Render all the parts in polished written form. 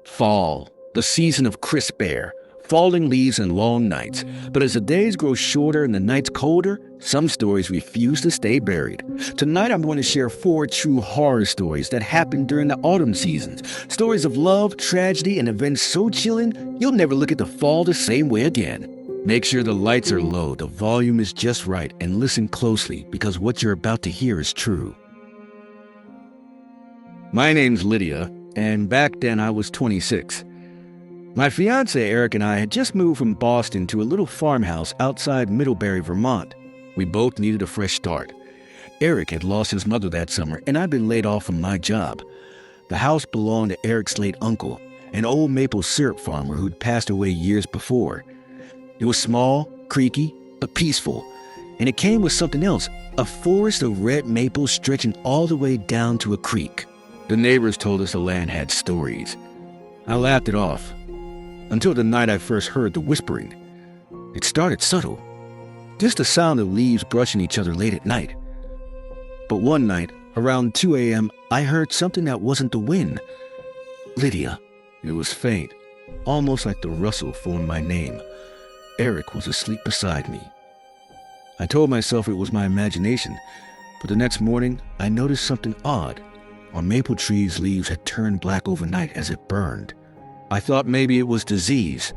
Fall, the season of crisp air, falling leaves and long nights. But as the days grow shorter and the nights colder, some stories refuse to stay buried. Tonight I'm going to share 4 true horror stories that happened during the autumn seasons. Stories of love, tragedy, and events so chilling, you'll never look at the fall the same way again. Make sure the lights are low, the volume is just right, and listen closely because what you're about to hear is true. My name's Lydia, and back then I was 26. My fiancé Eric and I had just moved from Boston to a little farmhouse outside Middlebury, Vermont. We both needed a fresh start. Eric had lost his mother that summer, and I'd been laid off from my job. The house belonged to Eric's late uncle, an old maple syrup farmer who'd passed away years before. It was small, creaky, but peaceful, and it came with something else, a forest of red maples stretching all the way down to a creek. The neighbors told us the land had stories. I laughed it off, until the night I first heard the whispering. It started subtle, just the sound of leaves brushing each other late at night. But one night, around 2 a.m., I heard something that wasn't the wind. Lydia. It was faint, almost like the rustle formed my name. Eric was asleep beside me. I told myself it was my imagination, but the next morning, I noticed something odd. Our maple tree's leaves had turned black overnight as it burned. I thought maybe it was disease.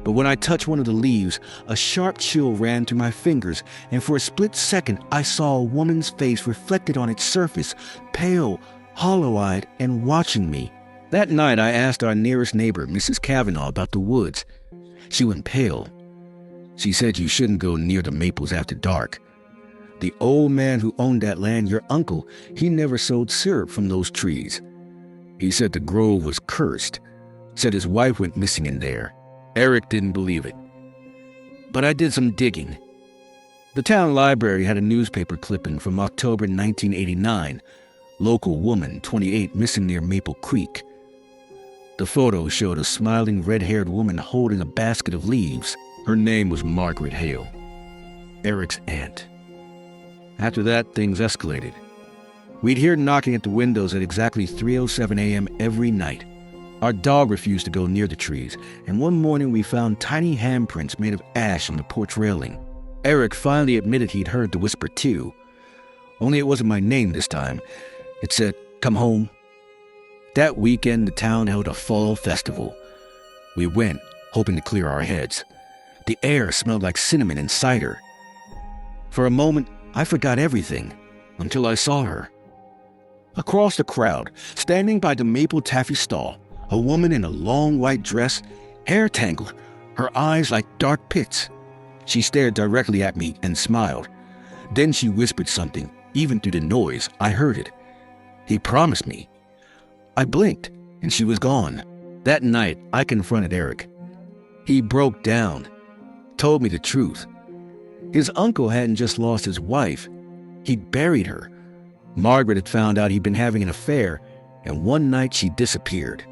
But when I touched one of the leaves, a sharp chill ran through my fingers, and for a split second, I saw a woman's face reflected on its surface, pale, hollow-eyed, and watching me. That night, I asked our nearest neighbor, Mrs. Kavanaugh, about the woods. She went pale. She said you shouldn't go near the maples after dark. The old man who owned that land, your uncle, he never sold syrup from those trees. He said the grove was cursed. Said his wife went missing in there. Eric didn't believe it. But I did some digging. The town library had a newspaper clipping from October 1989. Local woman, 28, missing near Maple Creek. The photo showed a smiling red-haired woman holding a basket of leaves. Her name was Margaret Hale, Eric's aunt. After that, things escalated. We'd hear knocking at the windows at exactly 3:07 a.m. every night. Our dog refused to go near the trees, and one morning we found tiny handprints made of ash on the porch railing. Eric finally admitted he'd heard the whisper too. Only it wasn't my name this time. It said, "Come home." That weekend, the town held a fall festival. We went, hoping to clear our heads. The air smelled like cinnamon and cider. For a moment, I forgot everything, until I saw her. Across the crowd, standing by the maple taffy stall, a woman in a long white dress, hair tangled, her eyes like dark pits. She stared directly at me and smiled. Then she whispered something. Even through the noise, I heard it. "He promised me." I blinked, and she was gone. That night, I confronted Eric. He broke down, told me the truth. His uncle hadn't just lost his wife. He'd buried her. Margaret had found out he'd been having an affair, and one night she disappeared.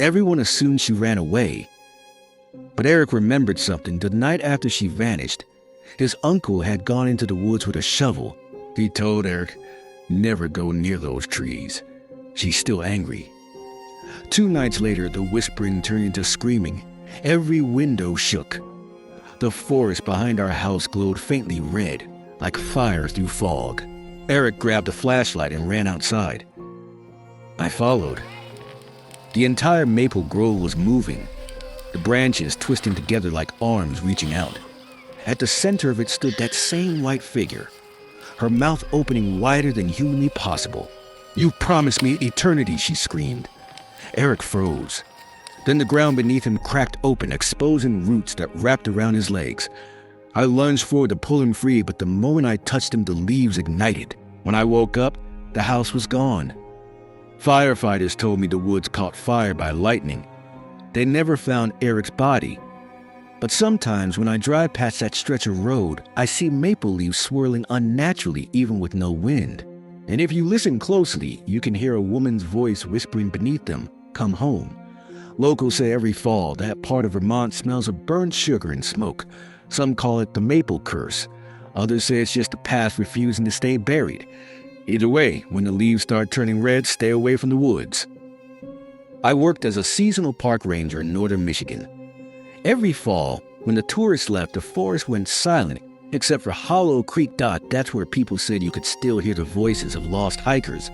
Everyone assumed she ran away. But Eric remembered something. The night after she vanished, his uncle had gone into the woods with a shovel. He told Eric, "Never go near those trees. She's still angry." 2 nights later, the whispering turned into screaming. Every window shook. The forest behind our house glowed faintly red, like fire through fog. Eric grabbed a flashlight and ran outside. I followed. The entire maple grove was moving, the branches twisting together like arms reaching out. At the center of it stood that same white figure, her mouth opening wider than humanly possible. "You promised me eternity," she screamed. Eric froze. Then the ground beneath him cracked open, exposing roots that wrapped around his legs. I lunged forward to pull him free, but the moment I touched him, the leaves ignited. When I woke up, the house was gone. Firefighters told me the woods caught fire by lightning. They never found Eric's body. But sometimes when I drive past that stretch of road, I see maple leaves swirling unnaturally even with no wind. And if you listen closely, you can hear a woman's voice whispering beneath them, "Come home." Locals say every fall that part of Vermont smells of burnt sugar and smoke. Some call it the maple curse. Others say it's just the past refusing to stay buried. Either way, when the leaves start turning red, stay away from the woods. I worked as a seasonal park ranger in northern Michigan. Every fall, when the tourists left, the forest went silent, except for Hollow Creek Dot. That's where people said you could still hear the voices of lost hikers.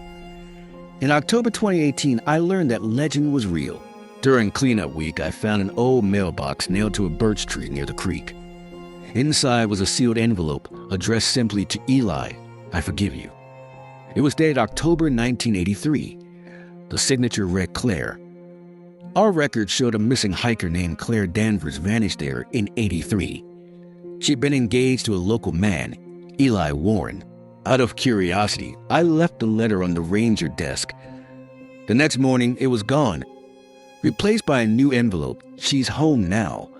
In October 2018, I learned that legend was real. During cleanup week, I found an old mailbox nailed to a birch tree near the creek. Inside was a sealed envelope addressed simply to Eli, I forgive you. It was dated October 1983. The signature read Claire. Our records showed a missing hiker named Claire Danvers vanished there in '83. She'd been engaged to a local man, Eli Warren. Out of curiosity, I left the letter on the ranger desk. The next morning, it was gone, replaced by a new envelope. She's home now.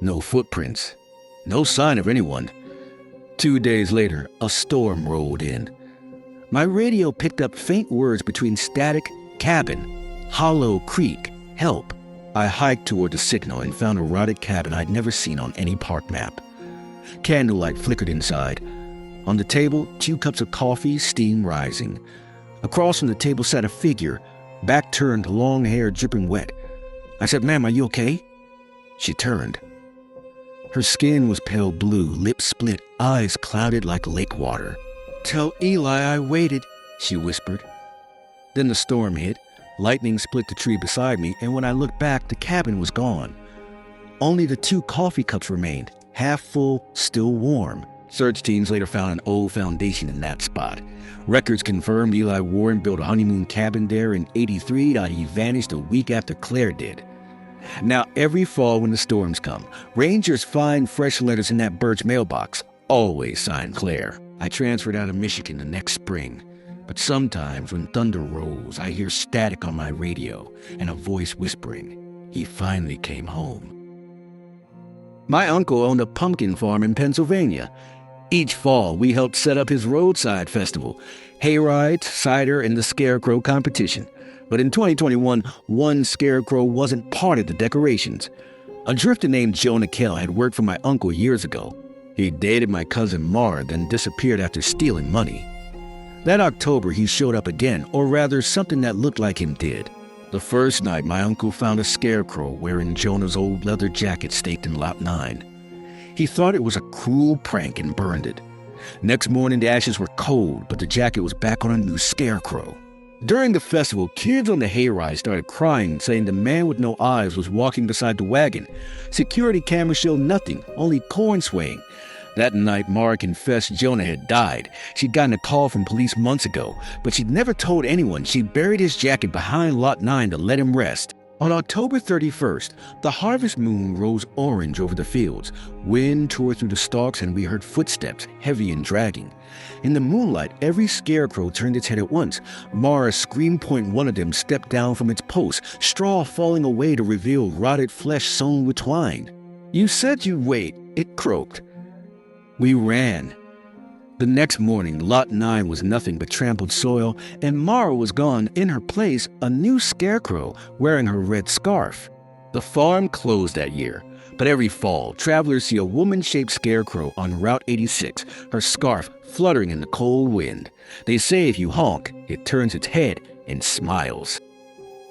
No footprints. No sign of anyone. 2 days later, a storm rolled in. My radio picked up faint words between static, cabin, Hollow Creek, help. I hiked toward the signal and found a rotted cabin I'd never seen on any park map. Candlelight flickered inside. On the table, 2 cups of coffee, steam rising. Across from the table sat a figure, back turned, long hair dripping wet. I said, "Ma'am, are you okay?" She turned. Her skin was pale blue, lips split, eyes clouded like lake water. "Tell Eli I waited," she whispered. Then the storm hit. Lightning split the tree beside me, and when I looked back, the cabin was gone. Only the 2 coffee cups remained, half full, still warm. Search teams later found an old foundation in that spot. Records confirmed Eli Warren built a honeymoon cabin there in '83. He vanished a week after Claire did. Now, every fall when the storms come, rangers find fresh letters in that birch mailbox, always signed Claire. I transferred out of Michigan the next spring, but sometimes when thunder rolls, I hear static on my radio and a voice whispering, "He finally came home." My uncle owned a pumpkin farm in Pennsylvania. Each fall, we helped set up his roadside festival, hayrides, cider, and the Scarecrow competition. But in 2021, one Scarecrow wasn't part of the decorations. A drifter named Jonah Kell had worked for my uncle years ago. He dated my cousin Mara, then disappeared after stealing money. That October, he showed up again, or rather, something that looked like him did. The first night, my uncle found a Scarecrow wearing Jonah's old leather jacket staked in Lot 9. He thought it was a cruel prank and burned it. Next morning, the ashes were cold, but the jacket was back on a new Scarecrow. During the festival, kids on the hayride started crying, saying the man with no eyes was walking beside the wagon. Security cameras showed nothing, only corn swaying. That night, Mara confessed Jonah had died. She'd gotten a call from police months ago, but she'd never told anyone. She buried his jacket behind Lot 9 to let him rest. On October 31st, the harvest moon rose orange over the fields. Wind tore through the stalks and we heard footsteps, heavy and dragging. In the moonlight, every Scarecrow turned its head at once. Mara screamed point one of them stepped down from its post, straw falling away to reveal rotted flesh sewn with twine. "You said you'd wait," it croaked. We ran. The next morning, Lot 9 was nothing but trampled soil, and Mara was gone. In her place, a new Scarecrow wearing her red scarf. The farm closed that year, but every fall, travelers see a woman-shaped Scarecrow on Route 86, her scarf fluttering in the cold wind. They say if you honk, it turns its head and smiles.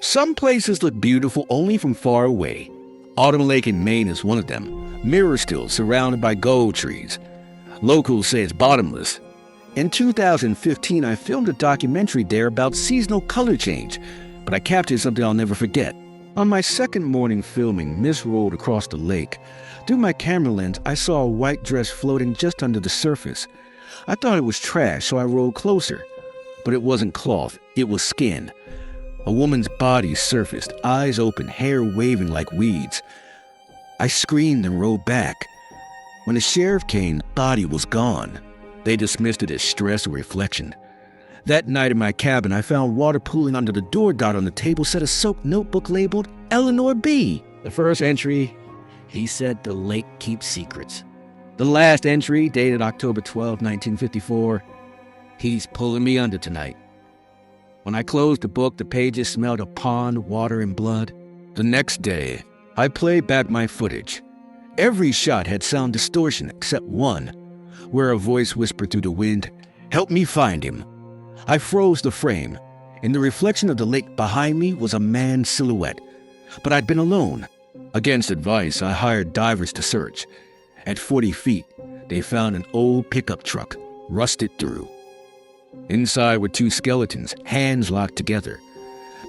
Some places look beautiful only from far away. Autumn Lake in Maine is one of them. Mirror still surrounded by gold trees. Locals say it's bottomless. In 2015, I filmed a documentary there about seasonal color change, but I captured something I'll never forget. On my second morning filming, mist rolled across the lake. Through my camera lens, I saw a white dress floating just under the surface. I thought it was trash, so I rolled closer. But it wasn't cloth, it was skin. A woman's body surfaced, eyes open, hair waving like weeds. I screamed and rolled back. When the sheriff came, the body was gone. They dismissed it as stress or reflection. That night in my cabin, I found water pooling under the door. Dot on the table said a soaked notebook labeled Eleanor B. The first entry, he said the lake keeps secrets. The last entry, dated October 12, 1954, he's pulling me under tonight. When I closed the book, the pages smelled of pond, water, and blood. The next day, I played back my footage. Every shot had sound distortion except one, where a voice whispered through the wind, "Help me find him." I froze the frame. In the reflection of the lake behind me was a man's silhouette, but I'd been alone. Against advice, I hired divers to search. At 40 feet, they found an old pickup truck, rusted through. Inside were two skeletons, hands locked together.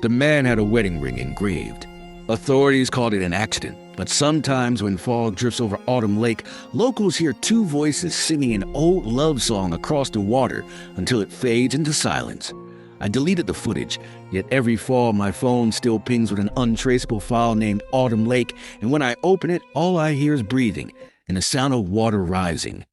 The man had a wedding ring engraved. Authorities called it an accident, but sometimes when fog drifts over Autumn Lake, locals hear two voices singing an old love song across the water until it fades into silence. I deleted the footage, yet every fall my phone still pings with an untraceable file named Autumn Lake, and when I open it, all I hear is breathing and the sound of water rising.